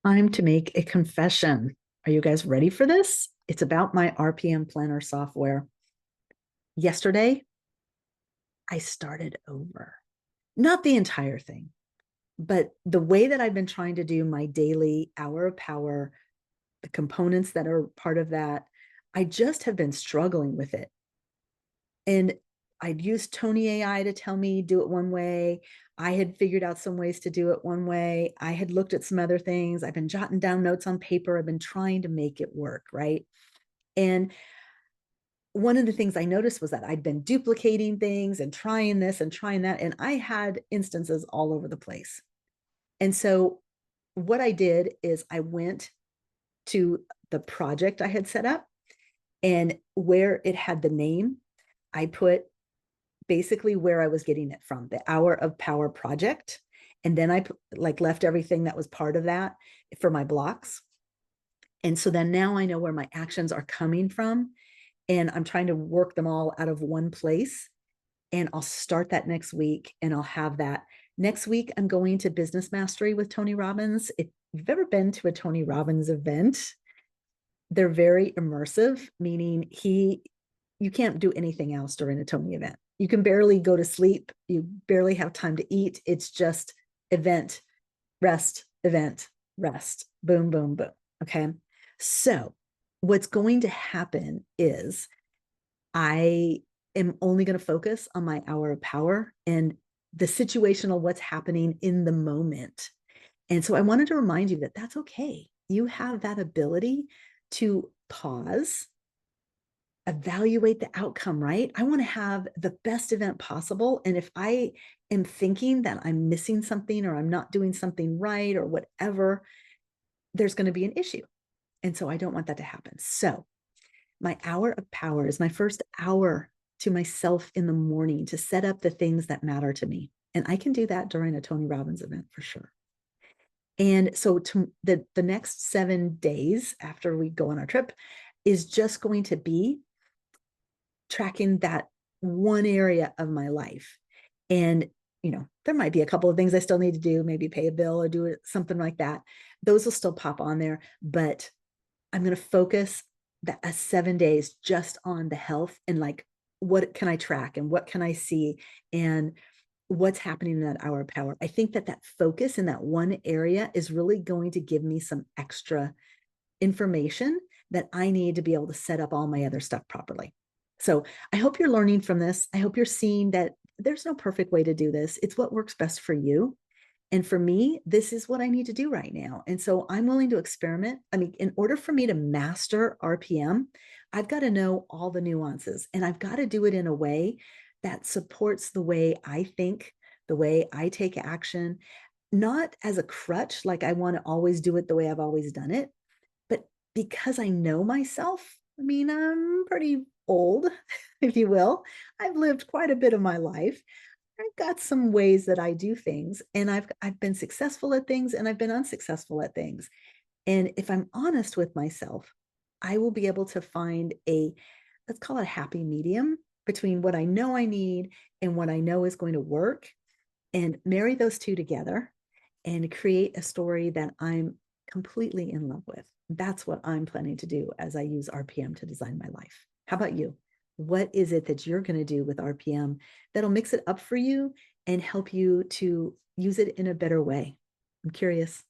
Time to make a confession. Are you guys ready for this? It's about my RPM planner software. Yesterday, I started over. Not the entire thing, but the way that I've been trying to do my daily hour of power, the components that are part of that, I just have been struggling with it. And I'd used Tony AI to tell me do it one way. I had figured out some ways to do it one way. I had looked at some other things. I've been jotting down notes on paper. I've been trying to make it work, right? And one of the things I noticed was that I'd been duplicating things and trying this and trying that. And I had instances all over the place. And so what I did is I went to the project I had set up, and where it had the name, I put basically where I was getting it from, the Hour of Power project. And then I left everything that was part of that for my blocks. And so then now I know where my actions are coming from, and I'm trying to work them all out of one place. And I'll start that next week, and I'll have that next week. I'm going to Business Mastery with Tony Robbins. If you've ever been to a Tony Robbins event, they're very immersive, meaning you can't do anything else during a Tony event. You can barely go to sleep. You barely have time to eat. It's just event, rest, event, rest, boom, boom, boom. Okay. So what's going to happen is I am only going to focus on my hour of power and the situational, what's happening in the moment. And so I wanted to remind you that that's okay. You have that ability to pause, evaluate the outcome, right? I want to have the best event possible. And if I am thinking that I'm missing something or I'm not doing something right or whatever, there's going to be an issue. And so I don't want that to happen. So my hour of power is my first hour to myself in the morning to set up the things that matter to me. And I can do that during a Tony Robbins event for sure. And so the next 7 days after we go on our trip is just going to be tracking that one area of my life. And, there might be a couple of things I still need to do, maybe pay a bill or do it, something like that. Those will still pop on there, but I'm going to focus that 7 days just on the health and what can I track and what can I see and what's happening in that hour of power. I think that focus in that one area is really going to give me some extra information that I need to be able to set up all my other stuff properly. So I hope you're learning from this. I hope you're seeing that there's no perfect way to do this. It's what works best for you. And for me, this is what I need to do right now. And so I'm willing to experiment. I mean, in order for me to master RPM, I've got to know all the nuances, and I've got to do it in a way that supports the way I think, the way I take action, not as a crutch, like I want to always do it the way I've always done it, but because I know myself. I mean, I'm pretty old, if you will. I've lived quite a bit of my life. I've got some ways that I do things, and I've been successful at things and I've been unsuccessful at things. And if I'm honest with myself, I will be able to find let's call it a happy medium between what I know I need and what I know is going to work, and marry those two together and create a story that I'm completely in love with. That's what I'm planning to do as I use RPM to design my life. How about you? What is it that you're going to do with RPM that'll mix it up for you and help you to use it in a better way? I'm curious.